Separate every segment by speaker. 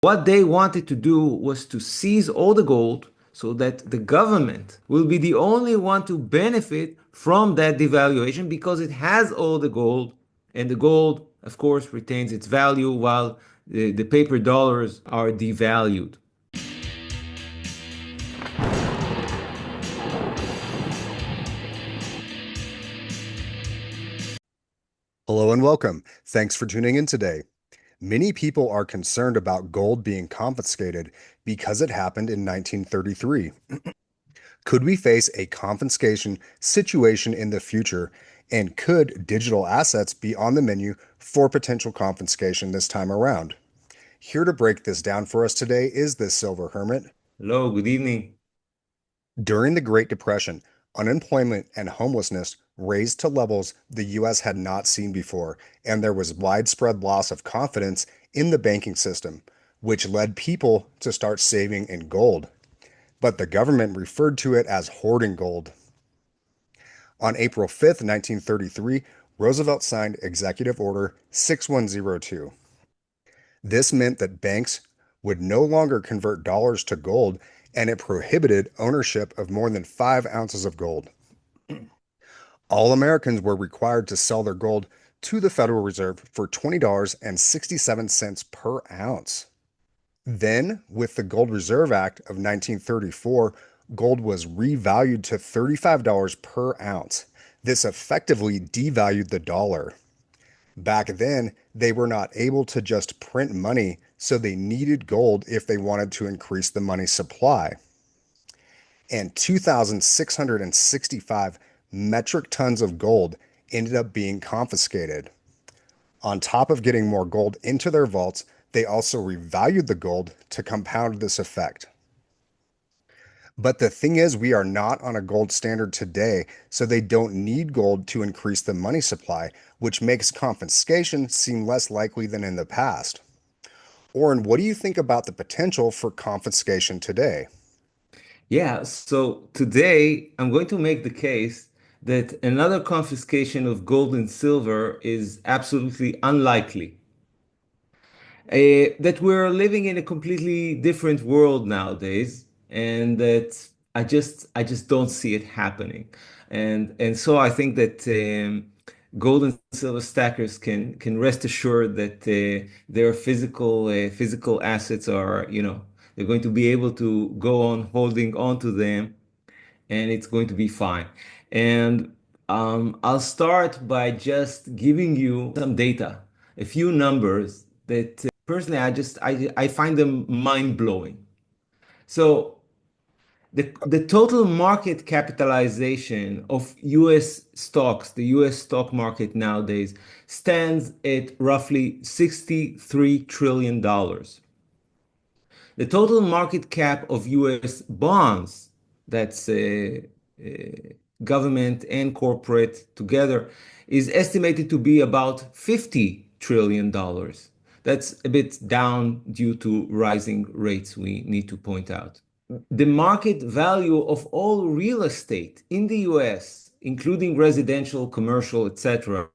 Speaker 1: What they wanted to do was to seize all the gold so that the government will be the only one to benefit from that devaluation because it has all the gold, and the gold, of course, retains its value while the paper dollars are devalued.
Speaker 2: Hello and welcome. Thanks for tuning in today. Many people are concerned about gold being confiscated because it happened in 1933. Could we face a confiscation situation in the future? And could digital assets be on the menu for potential confiscation this time around? Here to break this down for us today is the Silver Hermit.
Speaker 1: Hello, good evening.
Speaker 2: During the Great Depression, unemployment and homelessness raised to levels the US had not seen before, and there was widespread loss of confidence in the banking system, which led people to start saving in gold. But the government referred to it as hoarding gold. On April 5th, 1933, Roosevelt signed Executive Order 6102. This meant that banks would no longer convert dollars to gold, and it prohibited ownership of more than 5 ounces of gold. All Americans were required to sell their gold to the Federal Reserve for $20.67 per ounce. Then, with the Gold Reserve Act of 1934, gold was revalued to $35 per ounce. This effectively devalued the dollar. Back then, they were not able to just print money, so they needed gold if they wanted to increase the money supply. And 2,665 metric tons of gold ended up being confiscated. On top of getting more gold into their vaults, they also revalued the gold to compound this effect. But the thing is, we are not on a gold standard today, so they don't need gold to increase the money supply, which makes confiscation seem less likely than in the past. Oren, what do you think about the potential for confiscation today?
Speaker 1: Yeah, so today I'm going to make the case that another confiscation of gold and silver is absolutely unlikely. That we're living in a completely different world nowadays, and that I just don't see it happening. And so I think that gold and silver stackers can rest assured that their physical assets are, they're going to be able to go on holding on to them, and it's going to be fine. And I'll start by just giving you some data, a few numbers that personally I find them mind-blowing. So the total market capitalization of US stocks, the US stock market nowadays, stands at roughly $63 trillion. The total market cap of US bonds, that's uh, government and corporate together, is estimated to be about $50 trillion. That's a bit down due to rising rates, we need to point out. The market value of all real estate in the US, including residential, commercial, etc.,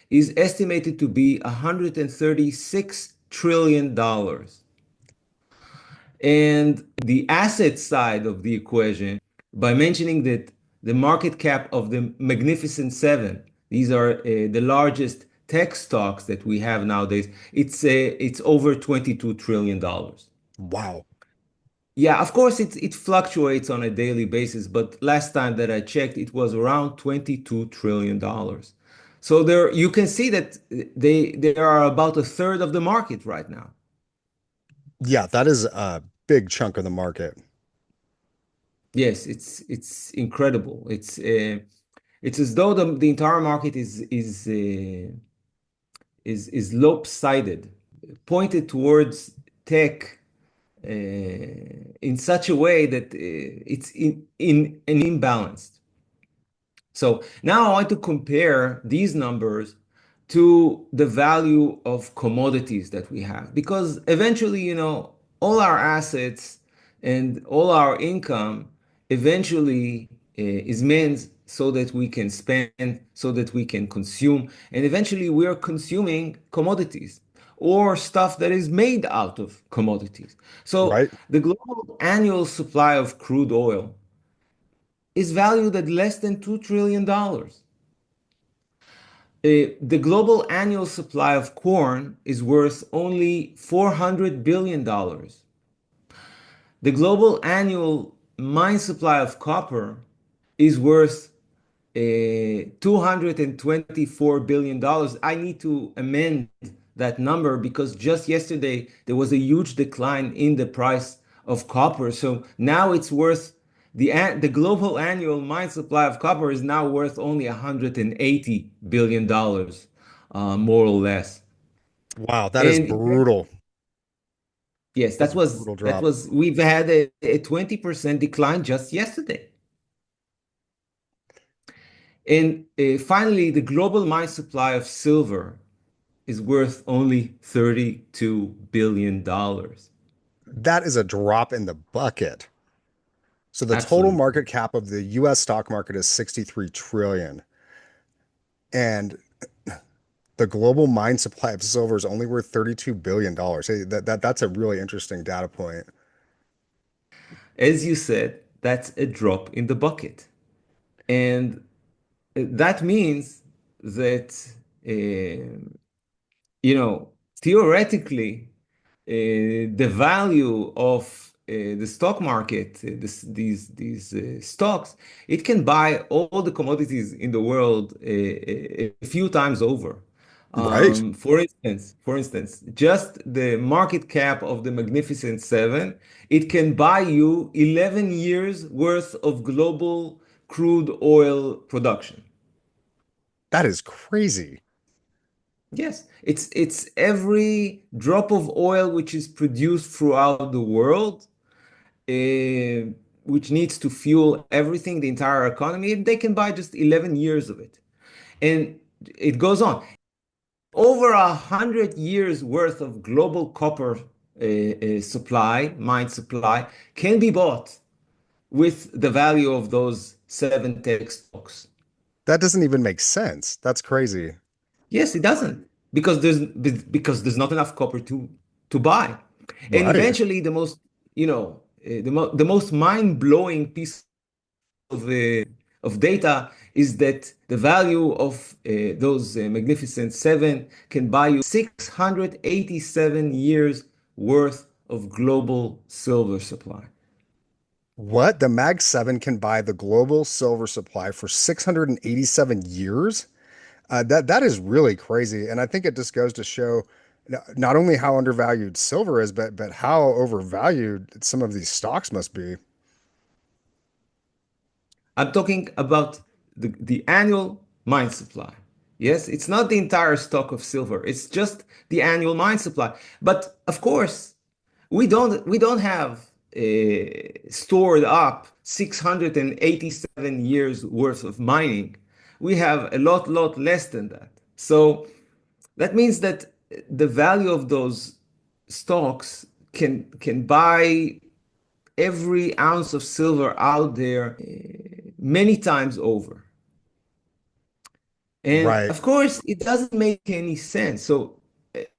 Speaker 1: is estimated to be $136 trillion. And the asset side of the equation, by mentioning that the market cap of the Magnificent Seven, these are the largest tech stocks that we have nowadays, it's over $22 trillion.
Speaker 2: Wow.
Speaker 1: Yeah, of course, it fluctuates on a daily basis, but last time that I checked, it was around $22 trillion. So there you can see that they are about a third of the market right now.
Speaker 2: Yeah, that is a big chunk of the market.
Speaker 1: Yes, it's incredible. It's as though the entire market is lopsided, pointed towards tech in such a way that it's in an imbalance. So now I want to compare these numbers to the value of commodities that we have, because eventually, all our assets and all our income eventually is meant so that we can spend, so that we can consume, and eventually we are consuming commodities. or stuff that is made out of commodities. So
Speaker 2: Right?
Speaker 1: the global annual supply of crude oil is valued at less than $2 trillion. The global annual supply of corn is worth only $400 billion. The global annual mine supply of copper is worth $224 billion dollars. I need to amend that number because just yesterday there was a huge decline in the price of copper. So now it's worth the global annual mine supply of copper is now worth only $180 billion dollars, more or less.
Speaker 2: Wow, that is
Speaker 1: And
Speaker 2: brutal.
Speaker 1: yes,
Speaker 2: That's a brutal
Speaker 1: that
Speaker 2: drop.
Speaker 1: was we've had a 20% decline just yesterday. And finally, the global mine supply of silver is worth only $32 billion. dollars.
Speaker 2: That is a drop in the bucket. So the total
Speaker 1: Absolutely.
Speaker 2: market cap of the US stock market is 63 trillion. And the global mine supply of silver is only worth $32 billion. Hey, that's a really interesting data point.
Speaker 1: As you said, that's a drop in the bucket. And that means that, uh, theoretically, the value of the stock market, these stocks, it can buy all the commodities in the world a few times over.
Speaker 2: Right.
Speaker 1: For instance, just the market cap of the Magnificent Seven, it can buy you 11 years worth of global crude oil production.
Speaker 2: That is crazy.
Speaker 1: Yes, it's every drop of oil which is produced throughout the world, uh, which needs to fuel everything, the entire economy, and they can buy just 11 years of it. And it goes on. Over 100 years worth of global copper supply, mine supply, can be bought with the value of those seven tech stocks.
Speaker 2: That doesn't even make sense. That's crazy.
Speaker 1: Yes, it doesn't because there's not enough copper to buy. And
Speaker 2: Right.
Speaker 1: eventually, the most mind-blowing piece of data is that the value of those Magnificent Seven can buy you 687 years worth of global silver supply.
Speaker 2: What? The Mag 7 can buy the global silver supply for 687 years? That is really crazy. And I think it just goes to show not only how undervalued silver is, but how overvalued some of these stocks must be.
Speaker 1: I'm talking about the annual mine supply. Yes, it's not the entire stock of silver. It's just the annual mine supply. But of course, we don't have stored up 687 years worth of mining. We have a lot less than that. So that means that the value of those stocks can buy every ounce of silver out there many times over. And
Speaker 2: Right.
Speaker 1: of course, it doesn't make any sense. So,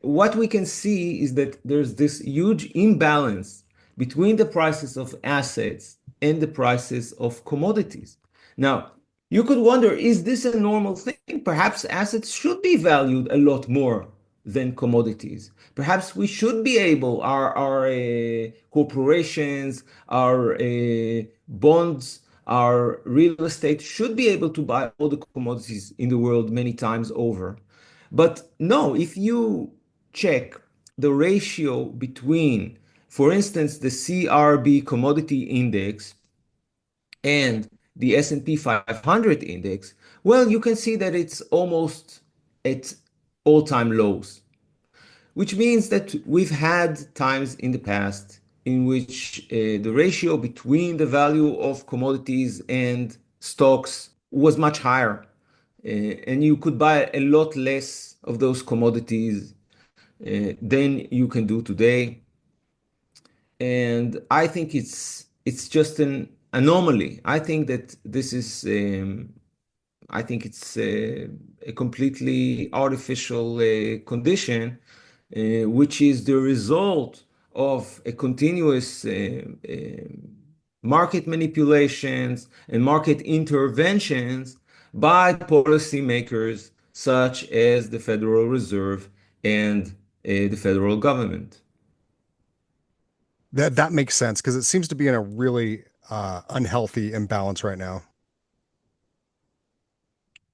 Speaker 1: what we can see is that there's this huge imbalance between the prices of assets and the prices of commodities. Now, you could wonder, is this a normal thing? Perhaps assets should be valued a lot more than commodities. Perhaps we should be able, our corporations, our bonds, our real estate should be able to buy all the commodities in the world many times over. But no, if you check the ratio between, for instance, the CRB commodity index and the S&P 500 index, well, you can see that it's almost at all-time lows, which means that we've had times in the past in which the ratio between the value of commodities and stocks was much higher. And you could buy a lot less of those commodities than you can do today. And I think it's just an anomaly. I think that this is I think it's a completely artificial condition which is the result of a continuous market manipulations and market interventions by policymakers such as the Federal Reserve and the federal government.
Speaker 2: That makes sense because it seems to be in a really unhealthy imbalance right now.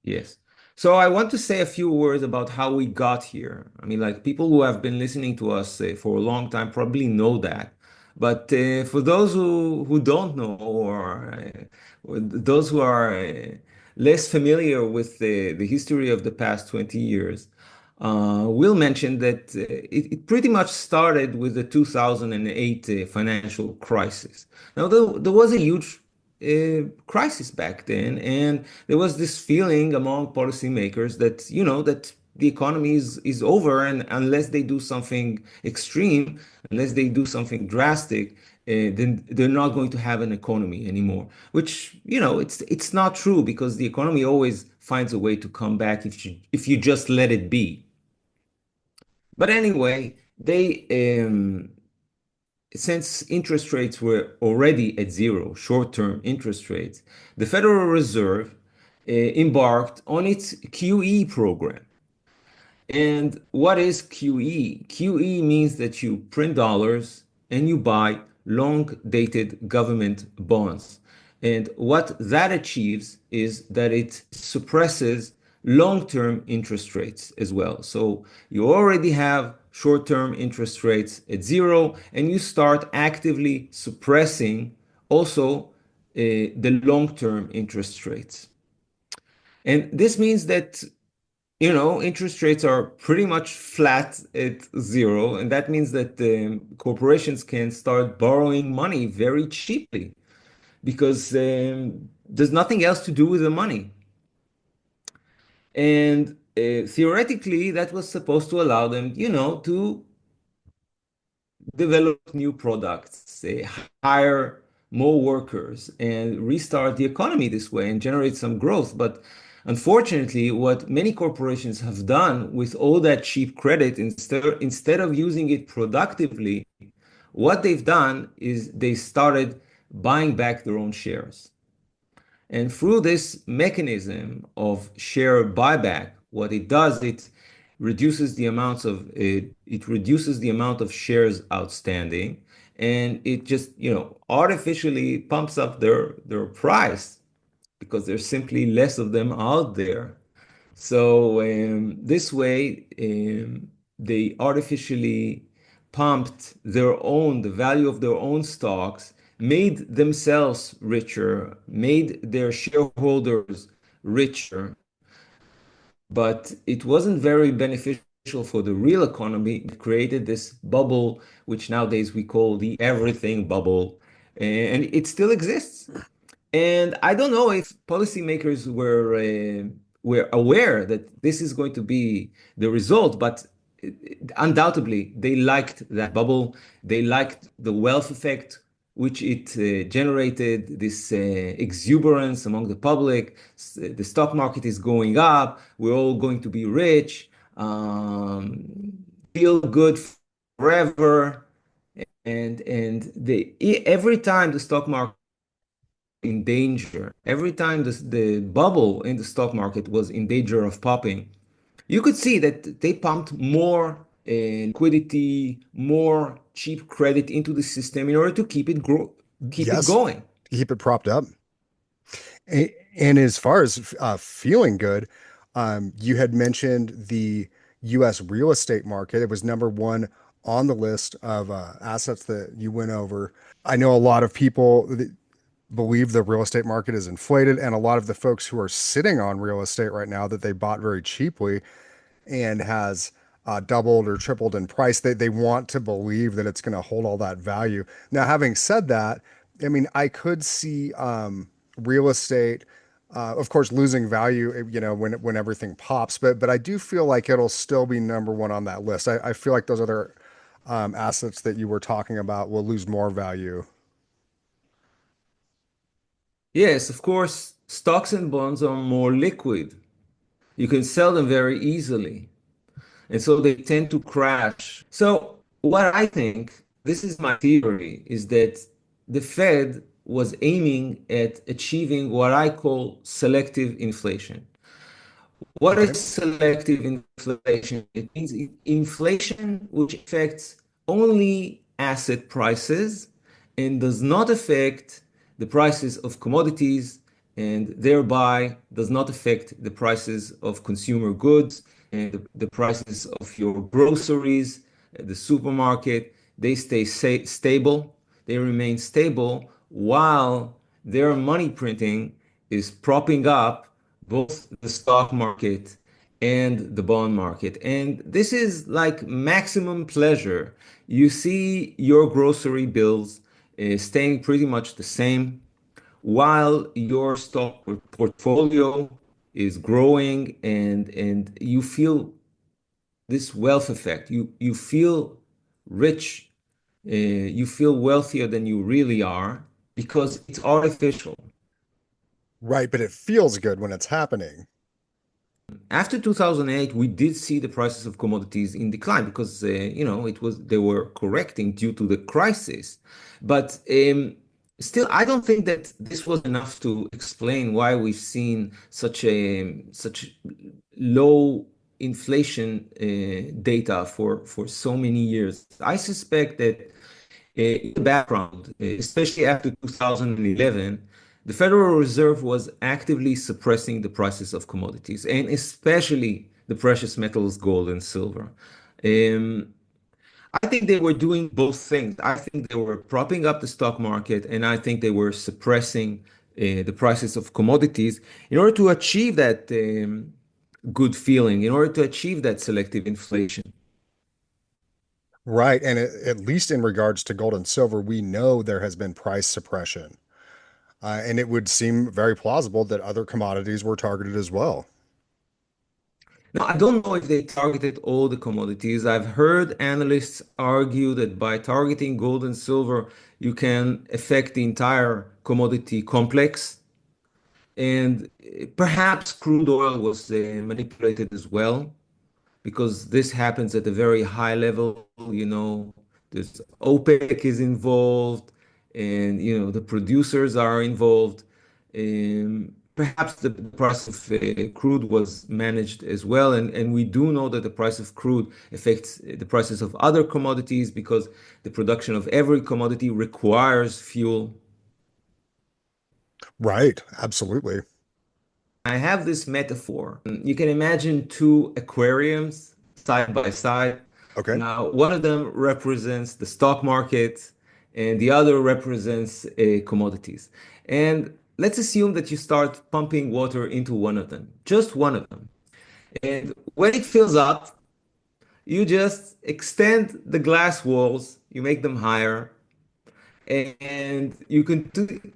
Speaker 1: Yes. So I want to say a few words about how we got here. I mean, like people who have been listening to us for a long time probably know that. But for those who don't know or those who are less familiar with the history of the past 20 years, we'll mention that it pretty much started with the 2008 financial crisis. Now, there was a huge crisis back then, and there was this feeling among policymakers that, that the economy is over, and unless they do something extreme, unless they do something drastic, then they're not going to have an economy anymore. Which, it's not true because the economy always finds a way to come back if you just let it be. But anyway, since interest rates were already at zero, short-term interest rates, the Federal Reserve embarked on its QE program. And what is QE? QE means that you print dollars and you buy long-dated government bonds. And what that achieves is that it suppresses long-term interest rates as well. So you already have short-term interest rates at zero, and you start actively suppressing also the long-term interest rates. And this means that interest rates are pretty much flat at zero, and that means that corporations can start borrowing money very cheaply because there's nothing else to do with the money. And theoretically, that was supposed to allow them, to develop new products, hire more workers, and restart the economy this way and generate some growth. But unfortunately, what many corporations have done with all that cheap credit, instead of using it productively, what they've done is they started buying back their own shares. And through this mechanism of share buyback, what it does, it reduces the amount of shares outstanding, and it just, artificially pumps up their price because there's simply less of them out there. So this way, they artificially pumped the value of their own stocks, made themselves richer, made their shareholders richer, but it wasn't very beneficial for the real economy. It created this bubble, which nowadays we call the everything bubble, and it still exists. And I don't know if policymakers were aware that this is going to be the result, but undoubtedly they liked that bubble. They liked the wealth effect, which it generated, this exuberance among the public. The stock market is going up. We're all going to be rich. Feel good forever. And every time the stock market in danger, every time the bubble in the stock market was in danger of popping, you could see that they pumped more liquidity, more cheap credit into the system in order to keep it
Speaker 2: Yes,
Speaker 1: going.
Speaker 2: keep it propped up. And as far as feeling good, you had mentioned the U.S. real estate market. It was number one on the list of assets that you went over. I know a lot of people believe the real estate market is inflated, and a lot of the folks who are sitting on real estate right now that they bought very cheaply and has doubled or tripled in price, they want to believe that it's going to hold all that value. Now, having said that, I mean, I could see real estate, of course, losing value, when everything pops, but I do feel like it'll still be number one on that list. I feel like those other assets that you were talking about will lose more value.
Speaker 1: Yes, of course, stocks and bonds are more liquid. You can sell them very easily. And so they tend to crash. So what I think, this is my theory, is that the Fed was aiming at achieving what I call selective inflation. What
Speaker 2: Okay.
Speaker 1: is selective inflation? It means inflation which affects only asset prices and does not affect the prices of commodities and thereby does not affect the prices of consumer goods and the prices of your groceries at the supermarket. They stay stable, they remain stable while their money printing is propping up both the stock market and the bond market. And this is like maximum pleasure. You see your grocery bills staying pretty much the same while your stock portfolio is growing and you feel this wealth effect. You feel rich, you feel wealthier than you really are because it's artificial.
Speaker 2: Right, but it feels good when it's happening.
Speaker 1: After 2008, we did see the prices of commodities in decline because it was they were correcting due to the crisis. But still, I don't think that this was enough to explain why we've seen such low inflation data for so many years. I suspect that in the background, especially after 2011, the Federal Reserve was actively suppressing the prices of commodities, and especially the precious metals, gold and silver. Um, I think they were doing both things. I think they were propping up the stock market, and I think they were suppressing the prices of commodities in order to achieve that good feeling, in order to achieve that selective inflation.
Speaker 2: Right, and at least in regards to gold and silver, we know there has been price suppression. And it would seem very plausible that other commodities were targeted as well.
Speaker 1: Now, I don't know if they targeted all the commodities. I've heard analysts argue that by targeting gold and silver, you can affect the entire commodity complex. And perhaps crude oil was manipulated as well because this happens at a very high level. There's OPEC is involved, and the producers are involved. Perhaps the price of crude was managed as well, and we do know that the price of crude affects the prices of other commodities because the production of every commodity requires fuel.
Speaker 2: Right, absolutely.
Speaker 1: I have this metaphor. You can imagine two aquariums side by side.
Speaker 2: Okay.
Speaker 1: Now, one of them represents the stock market, and the other represents commodities. And let's assume that you start pumping water into one of them, just one of them. And when it fills up, you just extend the glass walls, you make them higher, and you can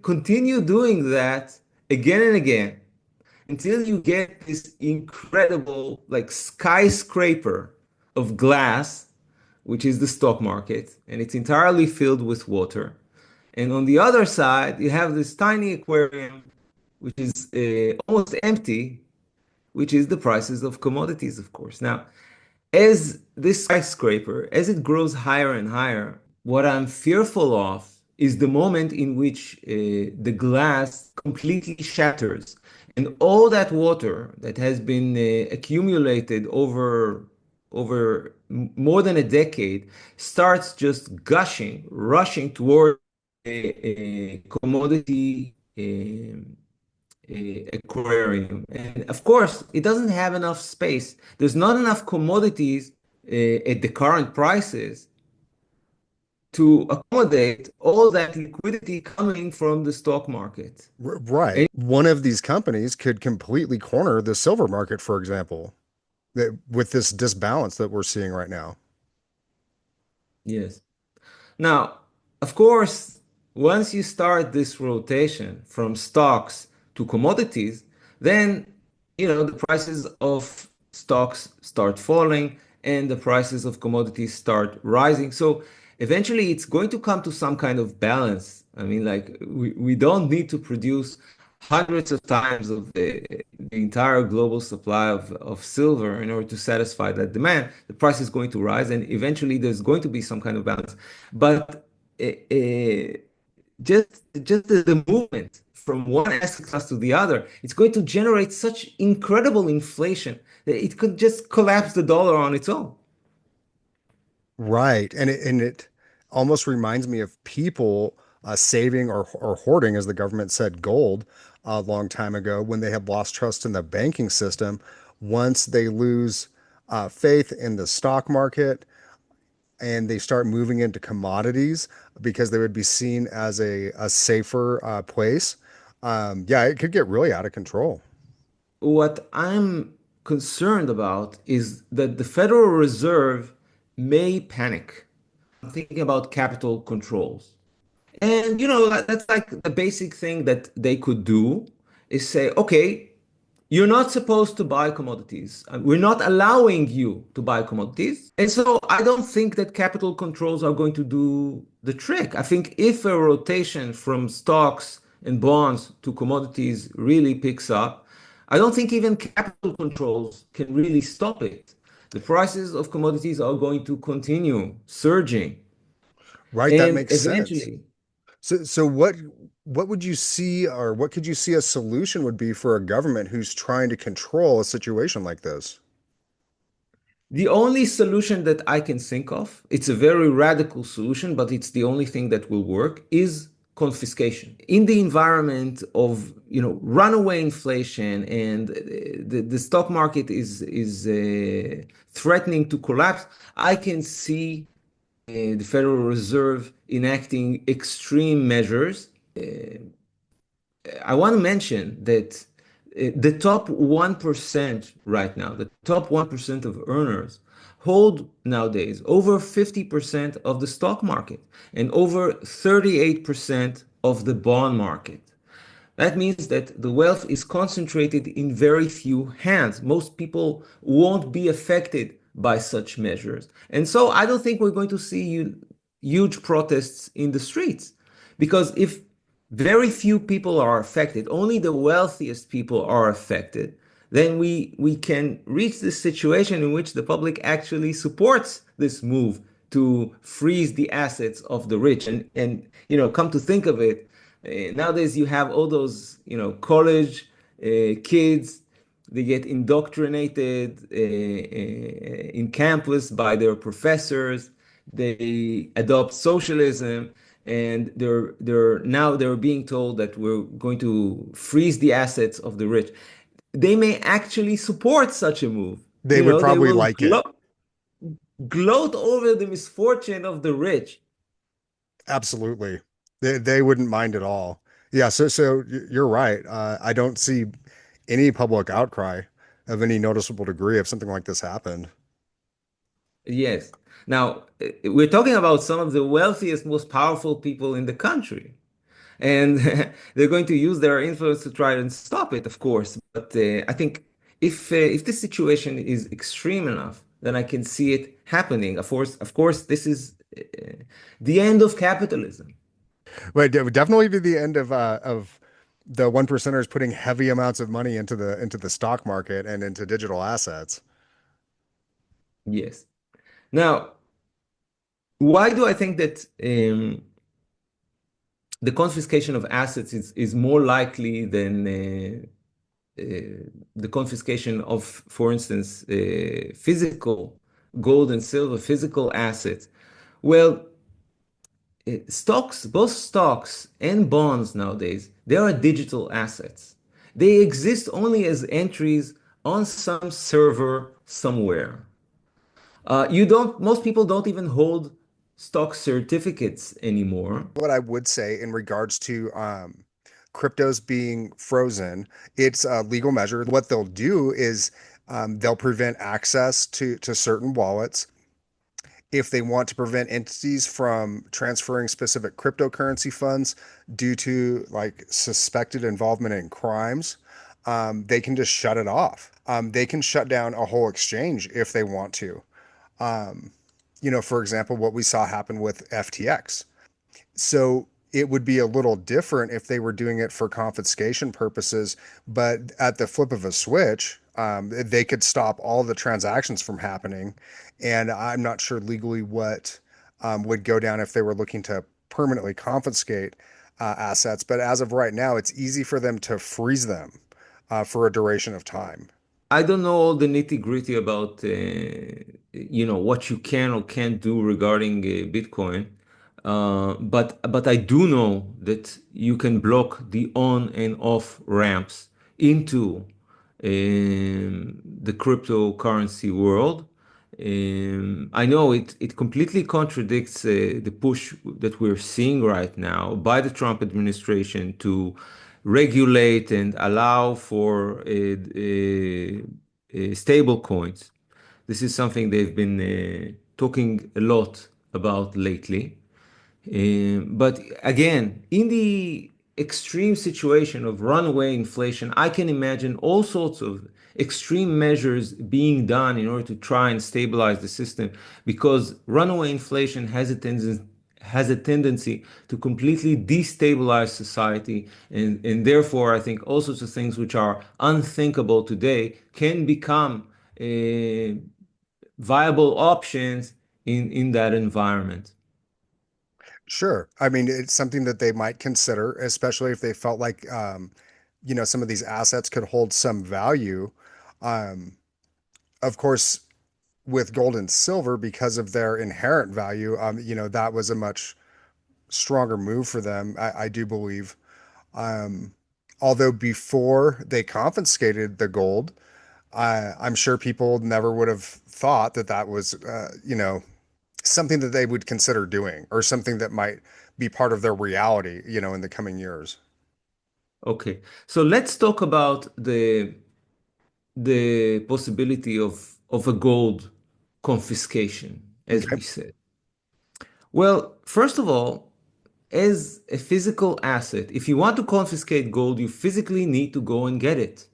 Speaker 1: continue doing that again and again until you get this incredible like skyscraper of glass, which is the stock market, and it's entirely filled with water. And on the other side, you have this tiny aquarium, which is almost empty, which is the prices of commodities, of course. Now, as this skyscraper, as it grows higher and higher, what I'm fearful of is the moment in which the glass completely shatters and all that water that has been accumulated over more than a decade starts just gushing, rushing toward a commodity aquarium. And of course, it doesn't have enough space. There's not enough commodities at the current prices to accommodate all that liquidity coming from the stock market.
Speaker 2: Right.
Speaker 1: And
Speaker 2: One of these companies could completely corner the silver market, for example, with this disbalance that we're seeing right now.
Speaker 1: yes. Now, of course, once you start this rotation from stocks to commodities, then the prices of stocks start falling and the prices of commodities start rising. So eventually it's going to come to some kind of balance. I mean, like we don't need to produce hundreds of times of the entire global supply of silver in order to satisfy that demand, the price is going to rise, and eventually there's going to be some kind of balance. But just the movement from one asset class to the other, it's going to generate such incredible inflation that it could just collapse the dollar on its own.
Speaker 2: Right. And it almost reminds me of people saving or hoarding, as the government said, gold a long time ago when they had lost trust in the banking system. Once they lose faith in the stock market and they start moving into commodities because they would be seen as a safer place, yeah, it could get really out of control.
Speaker 1: What I'm concerned about is that the Federal Reserve may panic. I'm thinking about capital controls. And that's like the basic thing that they could do is say, okay, you're not supposed to buy commodities. We're not allowing you to buy commodities. And so I don't think that capital controls are going to do the trick. I think if a rotation from stocks and bonds to commodities really picks up, I don't think even capital controls can really stop it. The prices of commodities are going to continue surging.
Speaker 2: Right, that
Speaker 1: And
Speaker 2: makes sense.
Speaker 1: eventually,
Speaker 2: So what would you see or what could you see a solution would be for a government who's trying to control a situation like this?
Speaker 1: the only solution that I can think of, it's a very radical solution, but it's the only thing that will work, is confiscation. In the environment of, runaway inflation and the stock market is threatening to collapse, I can see the Federal Reserve enacting extreme measures. I want to mention that the top 1% right now, the top 1% of earners hold nowadays over 50% of the stock market and over 38% of the bond market. That means that the wealth is concentrated in very few hands. Most people won't be affected by such measures. And so I don't think we're going to see huge protests in the streets. Because if very few people are affected, only the wealthiest people are affected, then we can reach this situation in which the public actually supports this move to freeze the assets of the rich. And come to think of it, nowadays you have all those college kids. They get indoctrinated in campus by their professors. They adopt socialism, and they're being told that we're going to freeze the assets of the rich. They may actually support such a move.
Speaker 2: They would
Speaker 1: They
Speaker 2: probably
Speaker 1: will
Speaker 2: like it.
Speaker 1: gloat over the misfortune of the rich.
Speaker 2: Absolutely. They wouldn't mind at all. Yeah, you're right. I don't see any public outcry of any noticeable degree if something like this happened.
Speaker 1: Yes. Now, we're talking about some of the wealthiest, most powerful people in the country. And they're going to use their influence to try and stop it, of course. But I think if this situation is extreme enough, then I can see it happening. Of course, this is the end of capitalism.
Speaker 2: But it would definitely be the end of the one percenters putting heavy amounts of money into the stock market and into digital assets.
Speaker 1: Yes. Now, why do I think that the confiscation of assets is more likely than the confiscation of, for instance, physical gold and silver, physical assets? Well, both stocks and bonds nowadays, they are digital assets. They exist only as entries on some server somewhere. Most people don't even hold stock certificates anymore.
Speaker 2: What I would say in regards to cryptos being frozen, it's a legal measure. What they'll do is they'll prevent access to certain wallets. If they want to prevent entities from transferring specific cryptocurrency funds due to like suspected involvement in crimes, they can just shut it off. They can shut down a whole exchange if they want to. For example, what we saw happen with FTX. So it would be a little different if they were doing it for confiscation purposes, but at the flip of a switch, they could stop all the transactions from happening. And I'm not sure legally what would go down if they were looking to permanently confiscate assets. But as of right now, it's easy for them to freeze them for a duration of time.
Speaker 1: I don't know all the nitty-gritty about what you can or can't do regarding Bitcoin, but I do know that you can block the on and off ramps into the cryptocurrency world. I know it completely contradicts the push that we're seeing right now by the Trump administration to regulate and allow for stable coins. This is something they've been talking a lot about lately. But again, in the extreme situation of runaway inflation, I can imagine all sorts of extreme measures being done in order to try and stabilize the system because runaway inflation has a tendency to completely destabilize society, and therefore I think all sorts of things which are unthinkable today can become uh, viable options in that environment.
Speaker 2: Sure. I mean, it's something that they might consider, especially if they felt like, some of these assets could hold some value. Um, of course, with gold and silver, because of their inherent value, that was a much stronger move for them, I do believe. Um, Although before they confiscated the gold, I'm sure people never would have thought that that was, something that they would consider doing or something that might be part of their reality, in the coming years.
Speaker 1: Okay, so let's talk about the possibility of a gold confiscation, as
Speaker 2: Okay.
Speaker 1: we said. Well, first of all, as a physical asset, if you want to confiscate gold, you physically need to go and get it.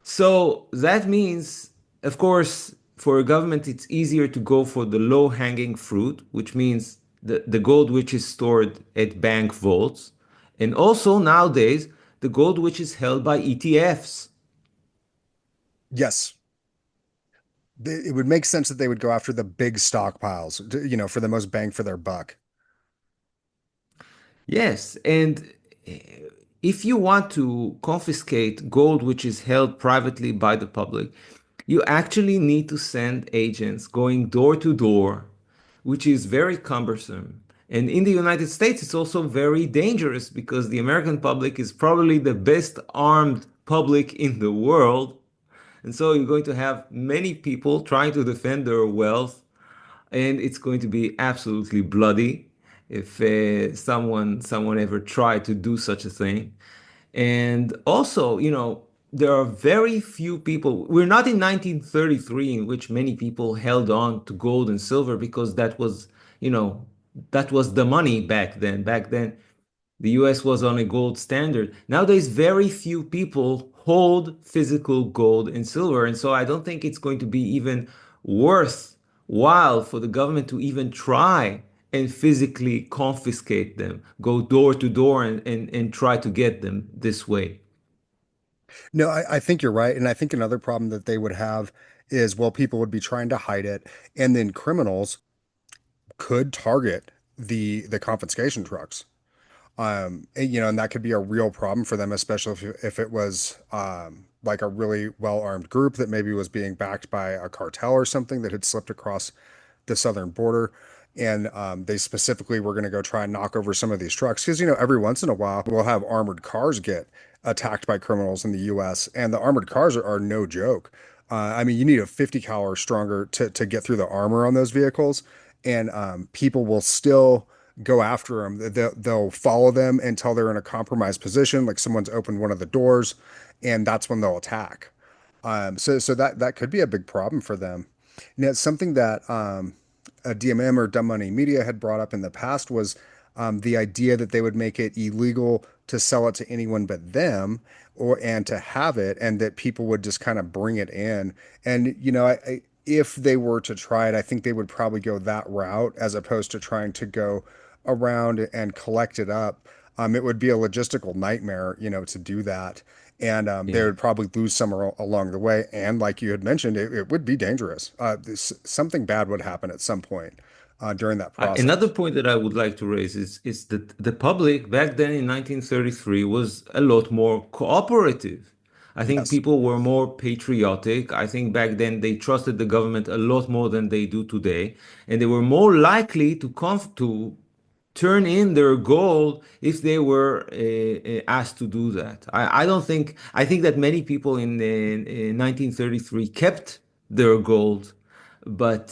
Speaker 1: So that means, of course, for a government, it's easier to go for the low-hanging fruit, which means the gold which is stored at bank vaults, and also nowadays, the gold which is held by ETFs.
Speaker 2: Yes. It would make sense that they would go after the big stockpiles, for the most bang for their buck.
Speaker 1: Yes, and eh, if you want to confiscate gold which is held privately by the public, you actually need to send agents going door to door, which is very cumbersome. And in the United States, it's also very dangerous because the American public is probably the best armed public in the world. And so you're going to have many people trying to defend their wealth, and it's going to be absolutely bloody if someone ever tried to do such a thing. And also, there are very few people. We're not in 1933, in which many people held on to gold and silver because that was the money back then. Back then, the US was on a gold standard. Nowadays, very few people hold physical gold and silver. And so I don't think it's going to be even worthwhile for the government to even try and physically confiscate them, go door to door and try to get them this way.
Speaker 2: No, I think you're right. And I think another problem that they would have is, well, people would be trying to hide it, and then criminals could target the confiscation trucks. And that could be a real problem for them, especially if it was like a really well-armed group that maybe was being backed by a cartel or something that had slipped across the southern border. And they specifically were going to go try and knock over some of these trucks because, every once in a while we'll have armored cars get attacked by criminals in the US, and the armored cars are no joke. I mean, you need a 50 cal stronger to get through the armor on those vehicles, and people will still go after them. They'll follow them until they're in a compromised position, like someone's opened one of the doors, and that's when they'll attack. So that could be a big problem for them. Now, something that a DMM or Dumb Money Media had brought up in the past was the idea that they would make it illegal to sell it to anyone but them, and to have it, and that people would just kind of bring it in. And if they were to try it, I think they would probably go that route as opposed to trying to go around and collect it up, it would be a logistical nightmare, to do that. And they
Speaker 1: Yeah.
Speaker 2: would probably lose some along the way. And like you had mentioned, it would be dangerous. Something bad would happen at some point during that
Speaker 1: Another
Speaker 2: process.
Speaker 1: point that I would like to raise is that the public back then in 1933 was a lot more cooperative. I think
Speaker 2: Yes.
Speaker 1: people were more patriotic. I think back then they trusted the government a lot more than they do today, and they were more likely to turn in their gold if they were asked to do that. I don't think, I think that many people in 1933 kept their gold, but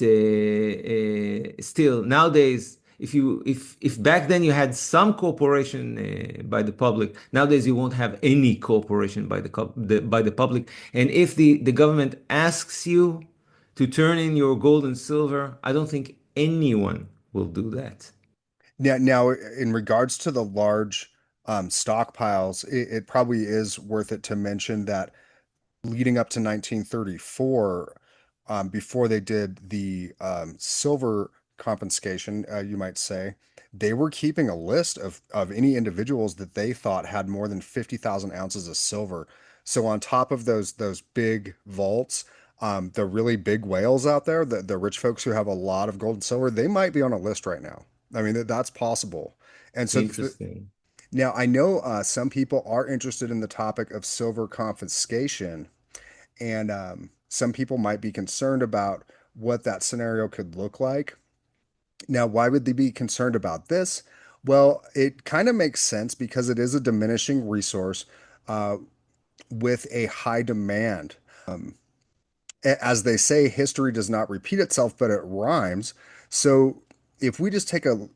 Speaker 1: still nowadays, if back then you had some cooperation by the public, nowadays you won't have any cooperation by by the public. And if the government asks you to turn in your gold and silver, I don't think anyone will do that.
Speaker 2: Now, in regards to the large stockpiles, it probably is worth it to mention that leading up to 1934, before they did the silver confiscation, you might say, they were keeping a list of any individuals that they thought had more than 50,000 ounces of silver. So on top of those big vaults, the really big whales out there, the rich folks who have a lot of gold and silver, they might be on a list right now. I mean, that's possible. And so
Speaker 1: Interesting.
Speaker 2: now I know some people are interested in the topic of silver confiscation, and some people might be concerned about what that scenario could look like. Now, why would they be concerned about this? Well, it kind of makes sense because it is a diminishing resource uh, with a high demand. As they say, history does not repeat itself, but it rhymes. So if we just take a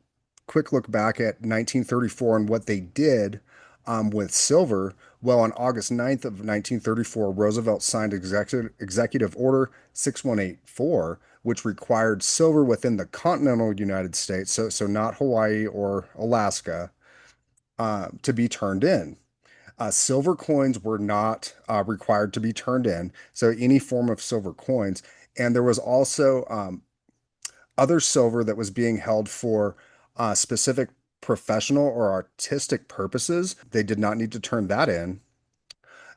Speaker 2: quick look back at 1934 and what they did with silver, well, on August 9th of 1934, Roosevelt signed Executive Order 6184, which required silver within the continental United States, so not Hawaii or Alaska, to be turned in. Silver coins were not required to be turned in, so any form of silver coins. And there was also other silver that was being held for specific professional or artistic purposes. They did not need to turn that in.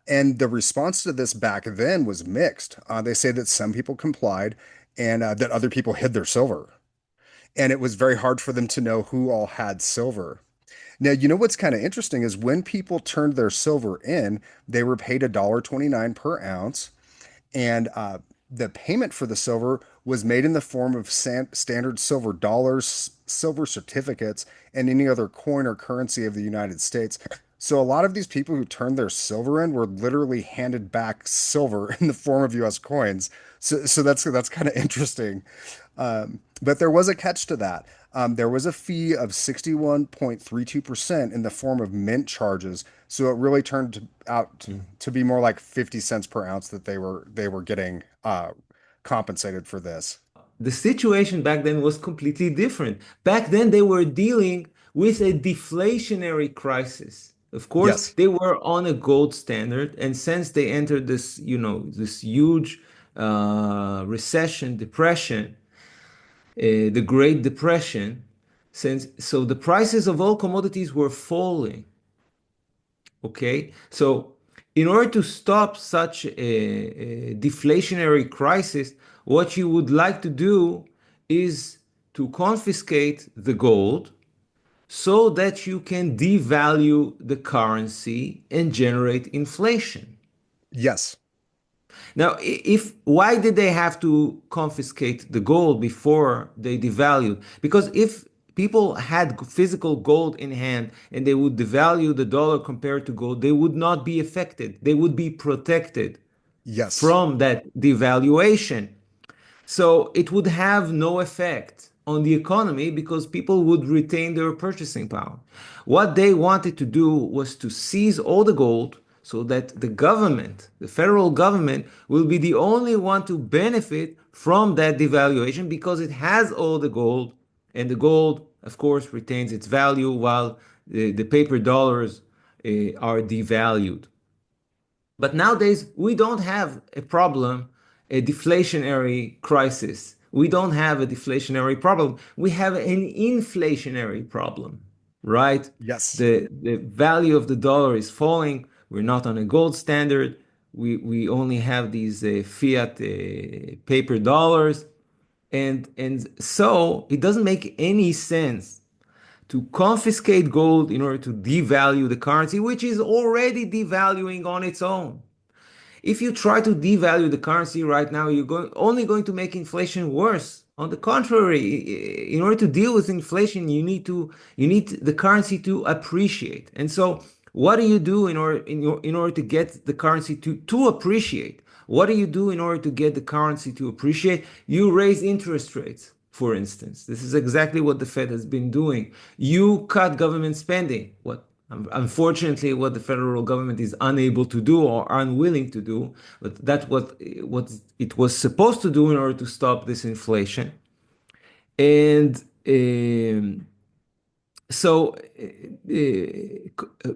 Speaker 2: And the response to this back then was mixed. They say that some people complied and that other people hid their silver. And it was very hard for them to know who all had silver. Now, you know what's kind of interesting is when people turned their silver in, they were paid $1.29 per ounce, and the payment for the silver was made in the form of standard silver dollars, silver certificates, and any other coin or currency of the United States. So a lot of these people who turned their silver in were literally handed back silver in the form of U.S. coins. So that's kind of interesting. But there was a catch to that. There was a fee of 61.32% in the form of mint charges. So it really out to be more like 50 cents per ounce that they were getting compensated for this.
Speaker 1: The situation back then was completely different. Back then, they were dealing with a deflationary crisis. Of course,
Speaker 2: Yes.
Speaker 1: they were on a gold standard, and since they entered this, this huge recession, depression, the Great Depression, since so the prices of all commodities were falling. Okay, so in order to stop such a deflationary crisis, what you would like to do is to confiscate the gold so that you can devalue the currency and generate inflation.
Speaker 2: Yes.
Speaker 1: Now, if why did they have to confiscate the gold before they devalued? Because if people had physical gold in hand and they would devalue the dollar compared to gold, they would not be affected. They would be protected
Speaker 2: Yes.
Speaker 1: from that devaluation. So it would have no effect on the economy because people would retain their purchasing power. What they wanted to do was to seize all the gold so that the government, the federal government, will be the only one to benefit from that devaluation because it has all the gold, and the gold, of course, retains its value while the paper dollars are devalued. But nowadays, we don't have a problem, a deflationary crisis. We don't have a deflationary problem. We have an inflationary problem, right?
Speaker 2: Yes.
Speaker 1: The value of the dollar is falling. We're not on a gold standard. We only have these fiat paper dollars. And so it doesn't make any sense to confiscate gold in order to devalue the currency, which is already devaluing on its own. If you try to devalue the currency right now, only going to make inflation worse. On the contrary, in order to deal with inflation, you need the currency to appreciate. And so, what do you do in order to get the currency to appreciate? What do you do in order to get the currency to appreciate? You raise interest rates, for instance. This is exactly what the Fed has been doing. You cut government spending. Unfortunately, what the federal government is unable to do or unwilling to do, but that's what it was supposed to do in order to stop this inflation. And so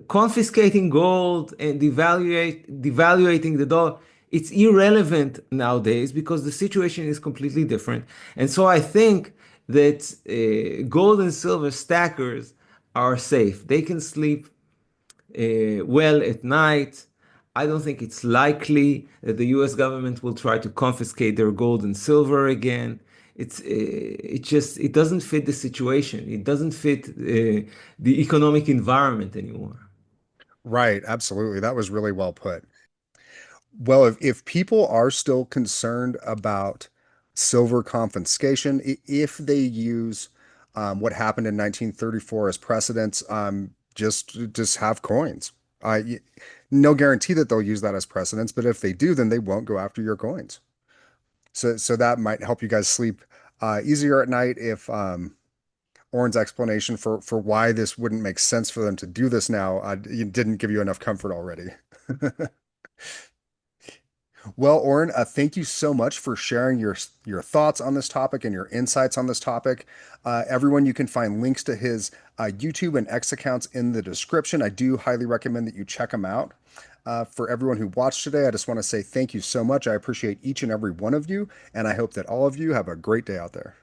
Speaker 1: confiscating gold and devaluating the dollar, it's irrelevant nowadays because the situation is completely different. And so I think that gold and silver stackers are safe. They can sleep well at night. I don't think it's likely that the US government will try to confiscate their gold and silver again. It doesn't fit the situation. It doesn't fit the economic environment anymore.
Speaker 2: Right, absolutely. That was really well put. Well, if people are still concerned about silver confiscation, if they use what happened in 1934 as precedents, just have coins. No guarantee that they'll use that as precedents, but if they do, then they won't go after your coins. So that might help you guys sleep easier at night if Orrin's explanation for why this wouldn't make sense for them to do this now didn't give you enough comfort already. Well, Oren, thank you so much for sharing your thoughts on this topic and your insights on this topic. Everyone, you can find links to his YouTube and X accounts in the description. I do highly recommend that you check them out. For everyone who watched today, I just want to say thank you so much. I appreciate each and every one of you, and I hope that all of you have a great day out there.